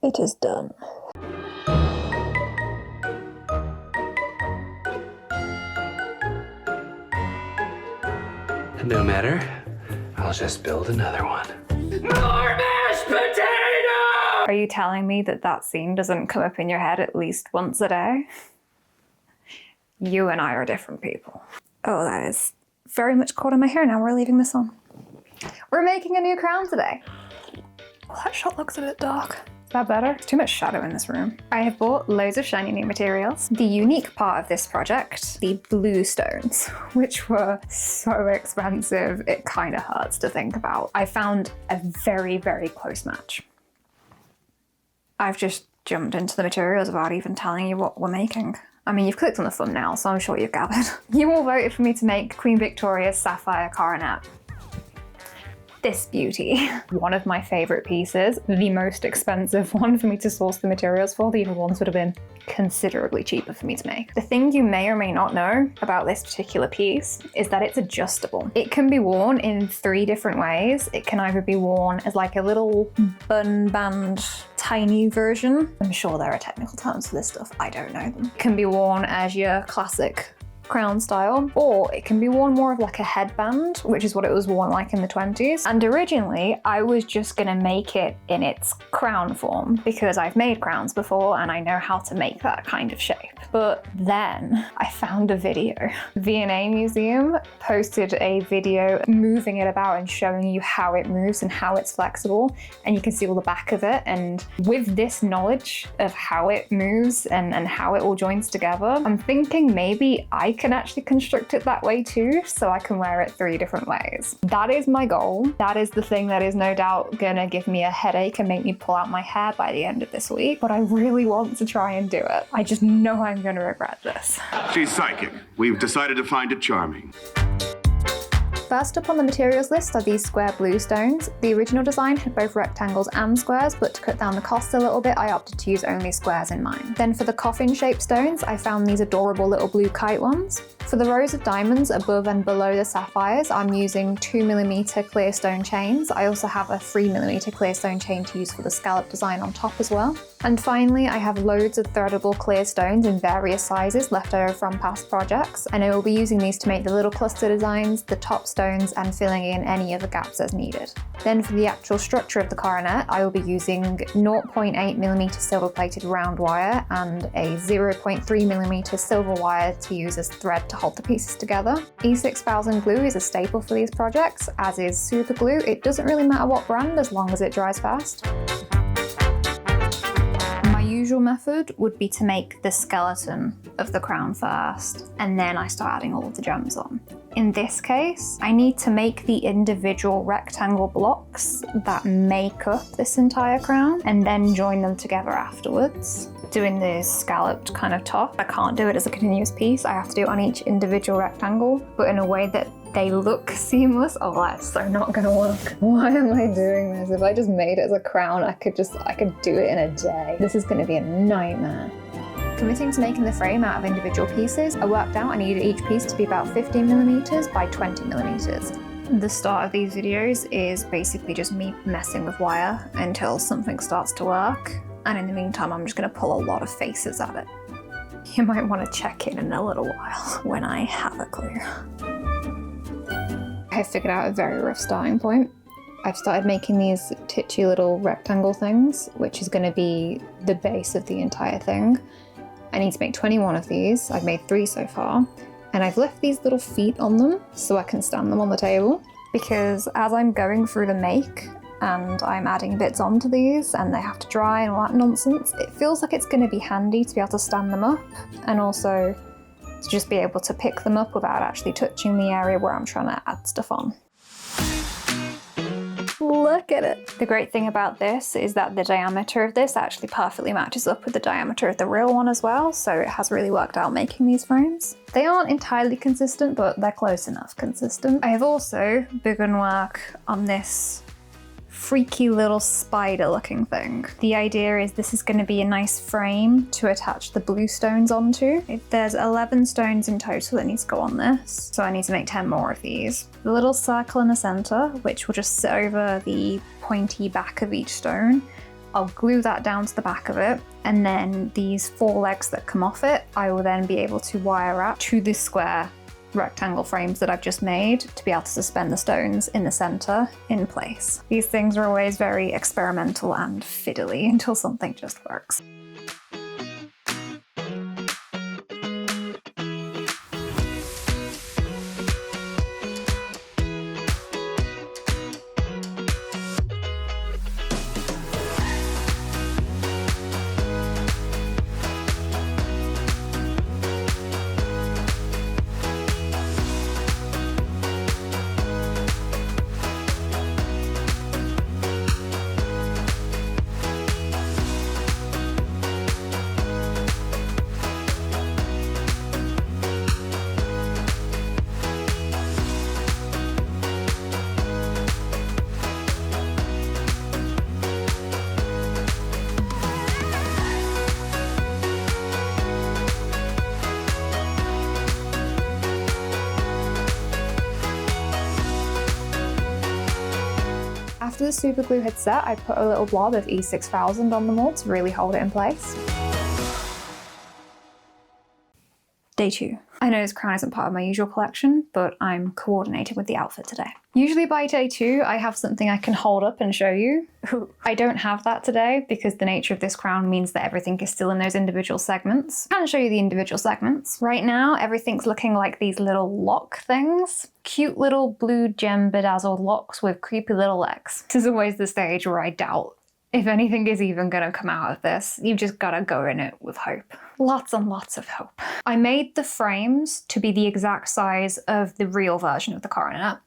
It is done. No matter, I'll just build another one. More mashed potato! Are you telling me that that scene doesn't come up in your head at least once a day? You and I are different people. Oh, that is very much caught in my hair now. We're leaving this on. We're making a new crown today. Oh, that shot looks a bit dark. Is that better? There's too much shadow in this room. I have bought loads of shiny new materials. The unique part of this project, the blue stones, which were so expensive, it kind of hurts to think about. I found a very, very close match. I've just jumped into the materials without even telling you what we're making. I mean, you've clicked on the thumbnail, so I'm sure you've gathered. You all voted for me to make Queen Victoria's Sapphire Coronet. This beauty. One of my favorite pieces, the most expensive one for me to source the materials for. The other ones would have been considerably cheaper for me to make. The thing you may or may not know about this particular piece is that it's adjustable. It can be worn in 3 different ways. It can either be worn as like a little bun band tiny version. I'm sure there are technical terms for this stuff, I don't know them. It can be worn as your classic crown style, or it can be worn more of like a headband, which is what it was worn like in the 20s. And originally I was just gonna make it in its crown form because I've made crowns before and I know how to make that kind of shape. But then I found a video. V&A Museum posted a video moving it about and showing you how it moves and how it's flexible, and you can see all the back of it. And with this knowledge of how it moves and how it all joins together, I'm thinking maybe I can actually construct it that way too, so I can wear it 3 different ways. That is my goal. That is the thing that is no doubt gonna give me a headache and make me pull out my hair by the end of this week, but I really want to try and do it. I just know I'm gonna regret this. She's psychic. We've decided to find it charming. First up on the materials list are these square blue stones. The original design had both rectangles and squares, but to cut down the cost a little bit, I opted to use only squares in mine. Then for the coffin-shaped stones, I found these adorable little blue kite ones. For the rows of diamonds above and below the sapphires, I'm using 2mm clear stone chains. I also have a 3mm clear stone chain to use for the scallop design on top as well. And finally, I have loads of threadable clear stones in various sizes left over from past projects, and I will be using these to make the little cluster designs, the top stones, and filling in any other gaps as needed. Then for the actual structure of the coronet, I will be using 0.8mm silver-plated round wire and a 0.3mm silver wire to use as thread to hold the pieces together. E6000 glue is a staple for these projects, as is super glue. It doesn't really matter what brand as long as it dries fast. My usual method would be to make the skeleton of the crown first, and then I start adding all of the gems on. In this case, I need to make the individual rectangle blocks that make up this entire crown and then join them together afterwards. Doing the scalloped kind of top, I can't do it as a continuous piece. I have to do it on each individual rectangle, but in a way that they look seamless. Oh, that's so not gonna work. Why am I doing this? If I just made it as a crown, I could do it in a day. This is gonna be a nightmare. Committing to making the frame out of individual pieces, I worked out I needed each piece to be about 15mm by 20mm. The start of these videos is basically just me messing with wire until something starts to work, and in the meantime I'm just going to pull a lot of faces at it. You might want to check in a little while when I have a clue. I figured out a very rough starting point. I've started making these titchy little rectangle things, which is going to be the base of the entire thing. I need to make 21 of these. I've made 3 so far, and I've left these little feet on them so I can stand them on the table, because as I'm going through the make and I'm adding bits onto these and they have to dry and all that nonsense, it feels like it's going to be handy to be able to stand them up and also to just be able to pick them up without actually touching the area where I'm trying to add stuff on. Look at it. The great thing about this is that the diameter of this actually perfectly matches up with the diameter of the real one as well, so it has really worked out making these frames. They aren't entirely consistent, but they're close enough consistent. I have also begun work on this freaky little spider looking thing. The idea is this is going to be a nice frame to attach the blue stones onto. There's 11 stones in total that needs to go on this, so I need to make 10 more of these. The little circle in the center, which will just sit over the pointy back of each stone, I'll glue that down to the back of it, and then these 4 legs that come off it, I will then be able to wire wrap to this square rectangle frames that I've just made to be able to suspend the stones in the center in place. These things are always very experimental and fiddly until something just works. After the super glue had set, I put a little blob of E6000 on the mold to really hold it in place. Day 2. I know this crown isn't part of my usual collection, but I'm coordinating with the outfit today. Usually by day 2, I have something I can hold up and show you. I don't have that today because the nature of this crown means that everything is still in those individual segments. I can show you the individual segments. Right now, everything's looking like these little lock things. Cute little blue gem bedazzled locks with creepy little legs. This is always the stage where I doubt if anything is even gonna come out of this. You've just gotta go in it with hope. Lots and lots of hope. I made the frames to be the exact size of the real version of the coronet,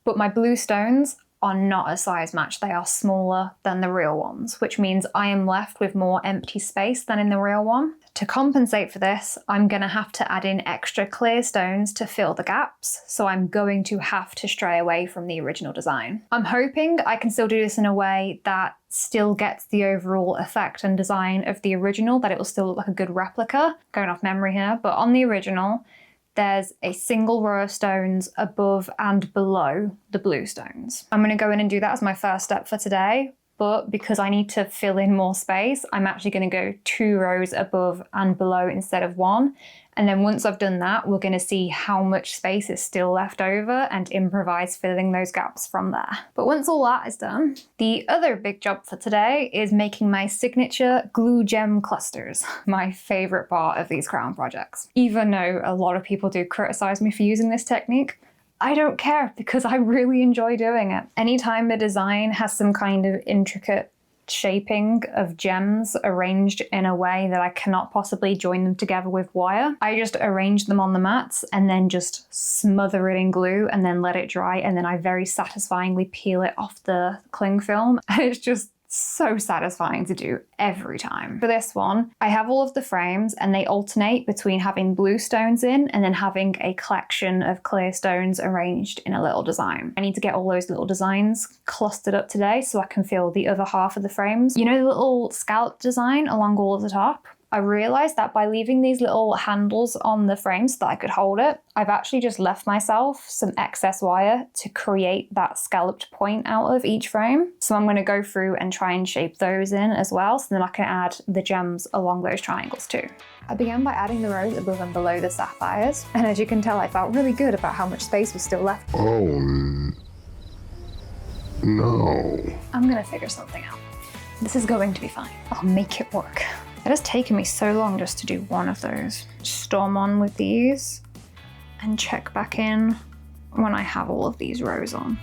but my blue stones are not a size match. They are smaller than the real ones, which means I am left with more empty space than in the real one. To compensate for this, I'm gonna have to add in extra clear stones to fill the gaps, so I'm going to have to stray away from the original design. I'm hoping I can still do this in a way that still gets the overall effect and design of the original, that it will still look like a good replica, going off memory here, but on the original, there's a single row of stones above and below the blue stones. I'm gonna go in and do that as my first step for today, but because I need to fill in more space, I'm actually gonna go 2 rows above and below instead of 1. And then once I've done that, we're gonna see how much space is still left over and improvise filling those gaps from there. But once all that is done, the other big job for today is making my signature glue gem clusters, my favorite part of these crown projects. Even though a lot of people do criticize me for using this technique, I don't care because I really enjoy doing it. Anytime a design has some kind of intricate shaping of gems arranged in a way that I cannot possibly join them together with wire, I just arrange them on the mats and then just smother it in glue and then let it dry, and then I very satisfyingly peel it off the cling film. It's just so satisfying to do every time. For this one, I have all of the frames and they alternate between having blue stones in and then having a collection of clear stones arranged in a little design. I need to get all those little designs clustered up today so I can fill the other half of the frames. You know the little scallop design along all of the top? I realized that by leaving these little handles on the frame so that I could hold it, I've actually just left myself some excess wire to create that scalloped point out of each frame. So I'm going to go through and try and shape those in as well, so then I can add the gems along those triangles too. I began by adding the rows above and below the sapphires, and as you can tell, I felt really good about how much space was still left. Oh, no. I'm going to figure something out. This is going to be fine. I'll make it work. It has taken me so long just to do one of those. Storm on with these and check back in when I have all of these rows on.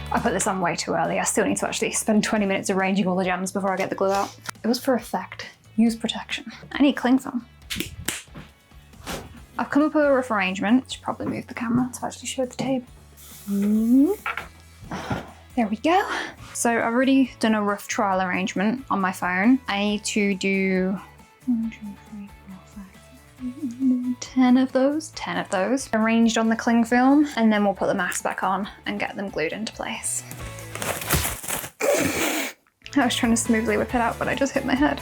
I put this on way too early. I still need to actually spend 20 minutes arranging all the gems before I get the glue out. It was for effect. Use protection. I need cling film. I've come up with a rough arrangement. Should probably move the camera to actually show the tape. There we go. So I've already done a rough trial arrangement on my phone. I need to do 1, 2, 3, 4, 5, 10 of those arranged on the cling film, and then we'll put the mask back on and get them glued into place. I was trying to smoothly whip it out, but I just hit my head.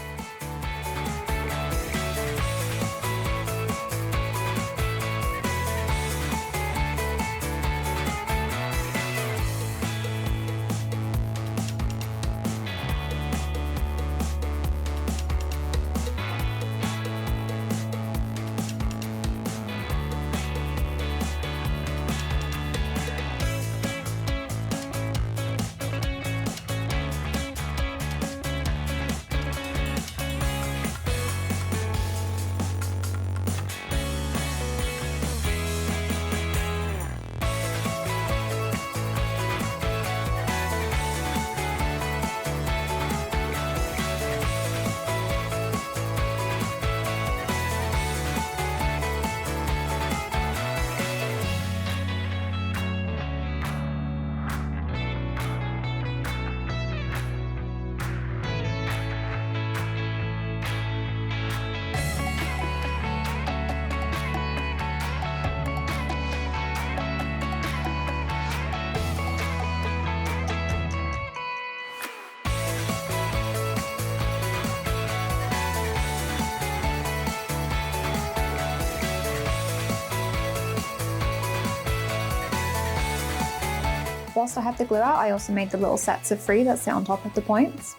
whilst I have the glue out, I also made the little sets of 3 that sit on top of the points.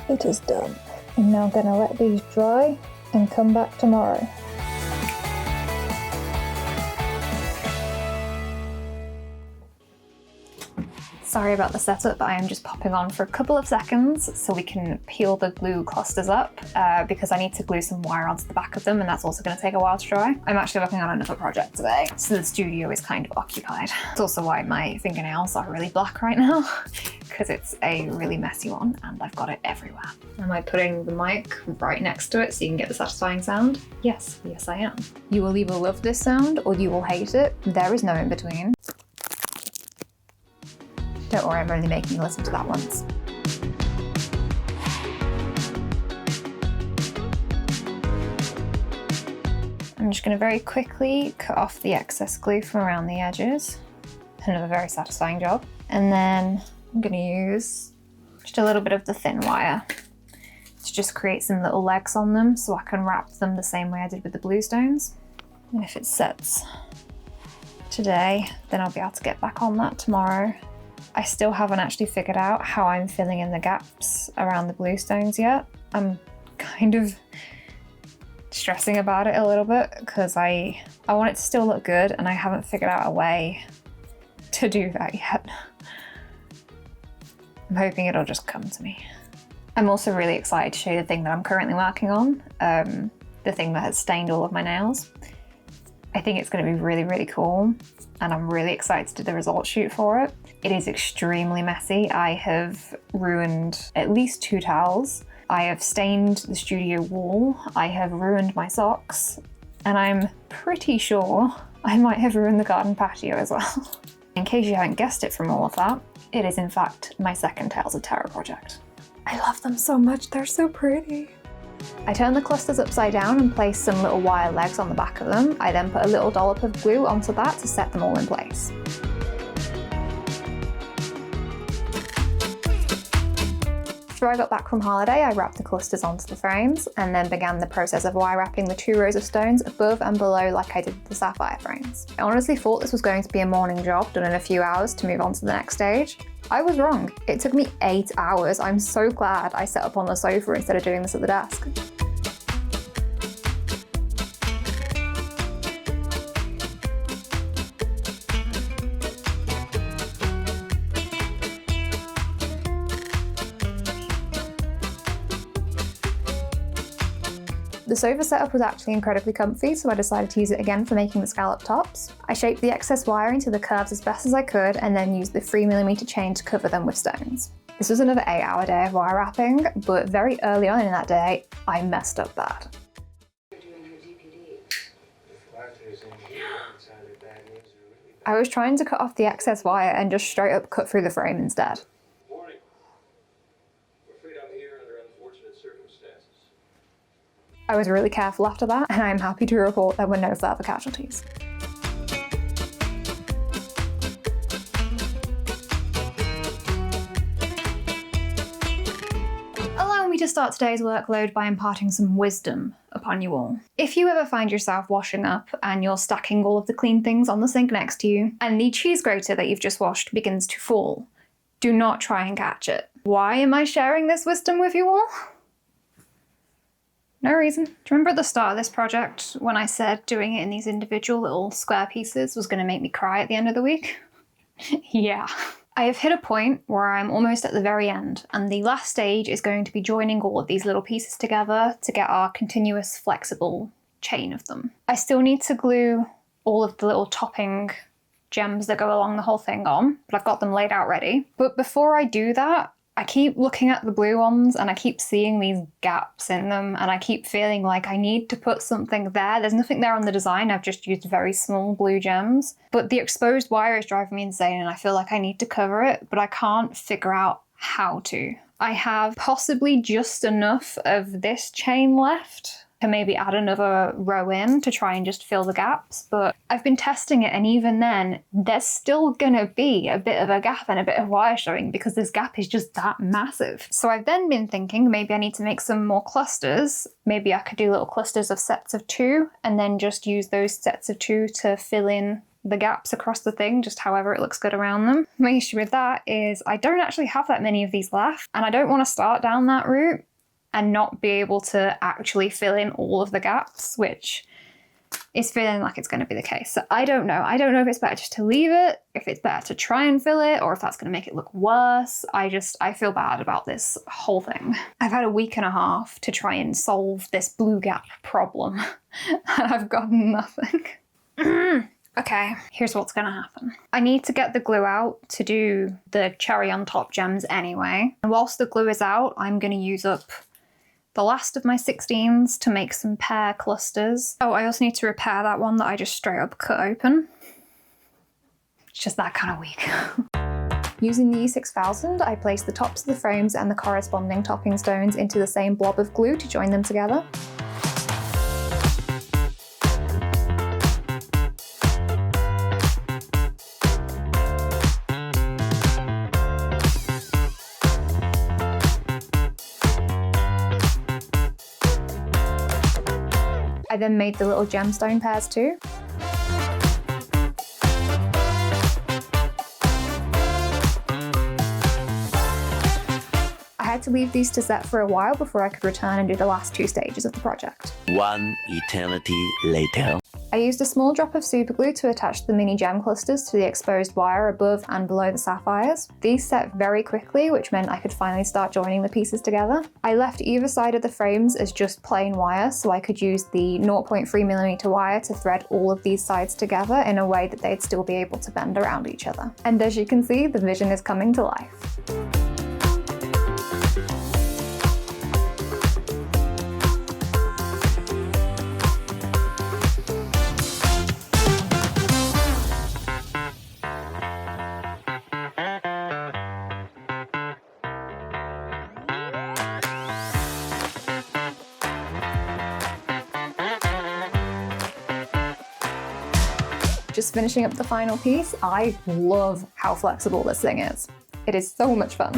It is done. I'm now gonna let these dry and come back tomorrow. Sorry about the setup, but I am just popping on for a couple of seconds so we can peel the glue clusters up because I need to glue some wire onto the back of them, and that's also going to take a while to dry. I'm actually working on another project today, so the studio is kind of occupied. It's also why my fingernails are really black right now because it's a really messy one and I've got it everywhere. Am I putting the mic right next to it so you can get the satisfying sound? Yes, yes I am. You will either love this sound or you will hate it. There is no in between. Don't worry, I'm only making you listen to that once. I'm just going to very quickly cut off the excess glue from around the edges. Another very satisfying job. And then I'm going to use just a little bit of the thin wire to just create some little legs on them so I can wrap them the same way I did with the blue stones. And if it sets today, then I'll be able to get back on that tomorrow. I still haven't actually figured out how I'm filling in the gaps around the blue stones yet. I'm kind of stressing about it a little bit because I want it to still look good and I haven't figured out a way to do that yet. I'm hoping it'll just come to me. I'm also really excited to show you the thing that I'm currently working on, the thing that has stained all of my nails. I think it's going to be really, really cool and I'm really excited to do the result shoot for it. It is extremely messy. I have ruined at least 2 towels. I have stained the studio wall. I have ruined my socks. And I'm pretty sure I might have ruined the garden patio as well. In case you haven't guessed it from all of that, it is in fact my second Tales of Terror project. I love them so much, they're so pretty. I turn the clusters upside down and place some little wire legs on the back of them. I then put a little dollop of glue onto that to set them all in place. After I got back from holiday, I wrapped the clusters onto the frames and then began the process of wire wrapping the 2 rows of stones above and below like I did with the sapphire frames. I honestly thought this was going to be a morning job done in a few hours to move on to the next stage. I was wrong. It took me 8 hours. I'm so glad I set up on the sofa instead of doing this at the desk. The sofa setup was actually incredibly comfy, so I decided to use it again for making the scallop tops. I shaped the excess wire into the curves as best as I could and then used the 3mm chain to cover them with stones. This was another 8-hour day of wire wrapping, but very early on in that day, I messed up bad. I was trying to cut off the excess wire and just straight up cut through the frame instead. I was really careful after that, and I'm happy to report there were no further casualties. Allow me to start today's workload by imparting some wisdom upon you all. If you ever find yourself washing up and you're stacking all of the clean things on the sink next to you, and the cheese grater that you've just washed begins to fall, do not try and catch it. Why am I sharing this wisdom with you all? No reason. Do you remember at the start of this project when I said doing it in these individual little square pieces was going to make me cry at the end of the week? Yeah. I have hit a point where I'm almost at the very end, and the last stage is going to be joining all of these little pieces together to get our continuous flexible chain of them. I still need to glue all of the little topping gems that go along the whole thing on, but I've got them laid out ready. But before I do that, I keep looking at the blue ones and I keep seeing these gaps in them and I keep feeling like I need to put something there. There's nothing there on the design, I've just used very small blue gems. But the exposed wire is driving me insane and I feel like I need to cover it, but I can't figure out how to. I have possibly just enough of this chain left to maybe add another row in to try and just fill the gaps. But I've been testing it, and even then, there's still gonna be a bit of a gap and a bit of wire showing because this gap is just that massive. So I've then been thinking maybe I need to make some more clusters. Maybe I could do little clusters of sets of 2 and then just use those sets of 2 to fill in the gaps across the thing, just however it looks good around them. My issue with that is I don't actually have that many of these left, and I don't want to start down that route and not be able to actually fill in all of the gaps, which is feeling like it's going to be the case. So I don't know. I don't know if it's better just to leave it, if it's better to try and fill it, or if that's going to make it look worse. I feel bad about this whole thing. I've had a week and a half to try and solve this blue gap problem, and I've gotten nothing. Okay, here's what's gonna happen. I need to get the glue out to do the cherry on top gems anyway. And whilst the glue is out, I'm gonna use up the last of my 16s to make some pear clusters. Oh, I also need to repair that one that I just straight up cut open. It's just that kind of week. Using the E6000, I placed the tops of the frames and the corresponding topping stones into the same blob of glue to join them together. I then made the little gemstone pairs too. I had to leave these to set for a while before I could return and do the last 2 stages of the project. One eternity later. I used a small drop of super glue to attach the mini gem clusters to the exposed wire above and below the sapphires. These set very quickly, which meant I could finally start joining the pieces together. I left either side of the frames as just plain wire, so I could use the 0.3mm wire to thread all of these sides together in a way that they'd still be able to bend around each other. And as you can see, the vision is coming to life. Just finishing up the final piece, I love how flexible this thing is. It is so much fun.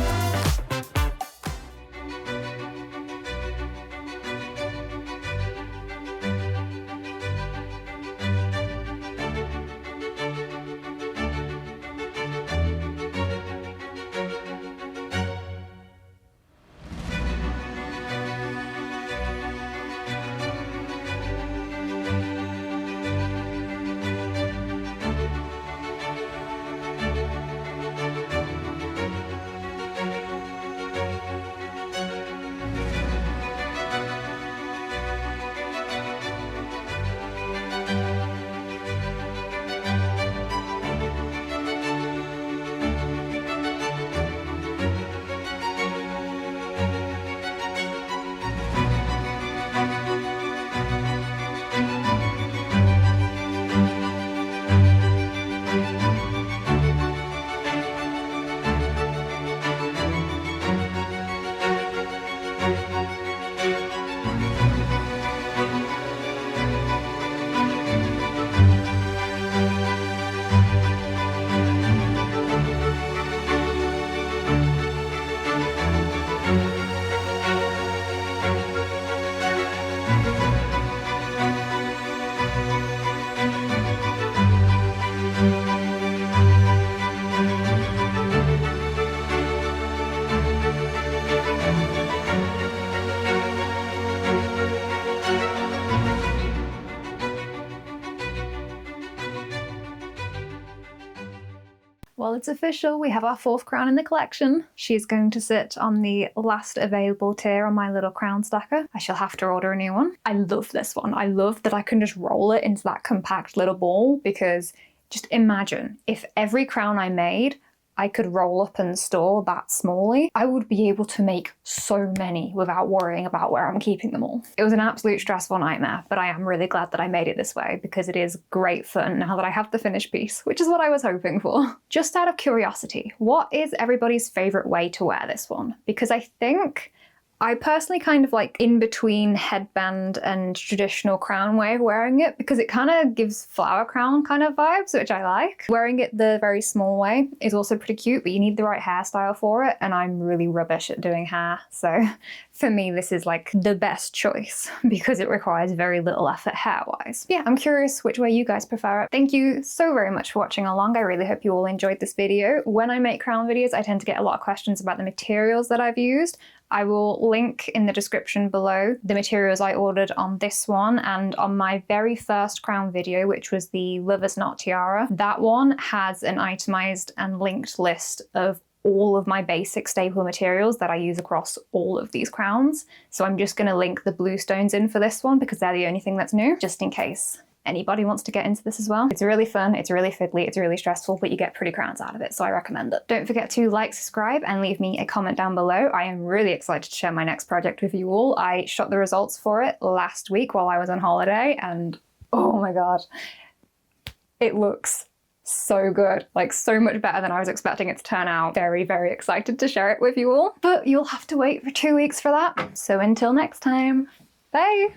Well, it's official. We have our 4th crown in the collection. She's going to sit on the last available tier on my little crown stacker. I shall have to order a new one. I love this one. I love that I can just roll it into that compact little ball, because just imagine if every crown I made I could roll up and store that smallly. I would be able to make so many without worrying about where I'm keeping them all. It was an absolute stressful nightmare, but I am really glad that I made it this way because it is great fun now that I have the finished piece, which is what I was hoping for. Just out of curiosity, what is everybody's favourite way to wear this one? Because I think I personally kind of like in between headband and traditional crown way of wearing it because it kind of gives flower crown kind of vibes, which I like. Wearing it the very small way is also pretty cute, but you need the right hairstyle for it, and I'm really rubbish at doing hair, so for me this is like the best choice because it requires very little effort hair-wise. Yeah, I'm curious which way you guys prefer it. Thank you so very much for watching along. I really hope you all enjoyed this video. When I make crown videos, I tend to get a lot of questions about the materials that I've used. I will link in the description below the materials I ordered on this one and on my very first crown video, which was the Lover's Knot tiara. That one has an itemized and linked list of all of my basic staple materials that I use across all of these crowns. So I'm just going to link the blue stones in for this one because they're the only thing that's new, just in case anybody wants to get into this as well. It's really fun, it's really fiddly, it's really stressful, but you get pretty crowns out of it, so I recommend it. Don't forget to like, subscribe, and leave me a comment down below. I am really excited to share my next project with you all. I shot the results for it last week while I was on holiday, and oh my god, it looks so good. Like, so much better than I was expecting it to turn out. Very, very excited to share it with you all. But you'll have to wait for 2 weeks for that. So until next time, bye!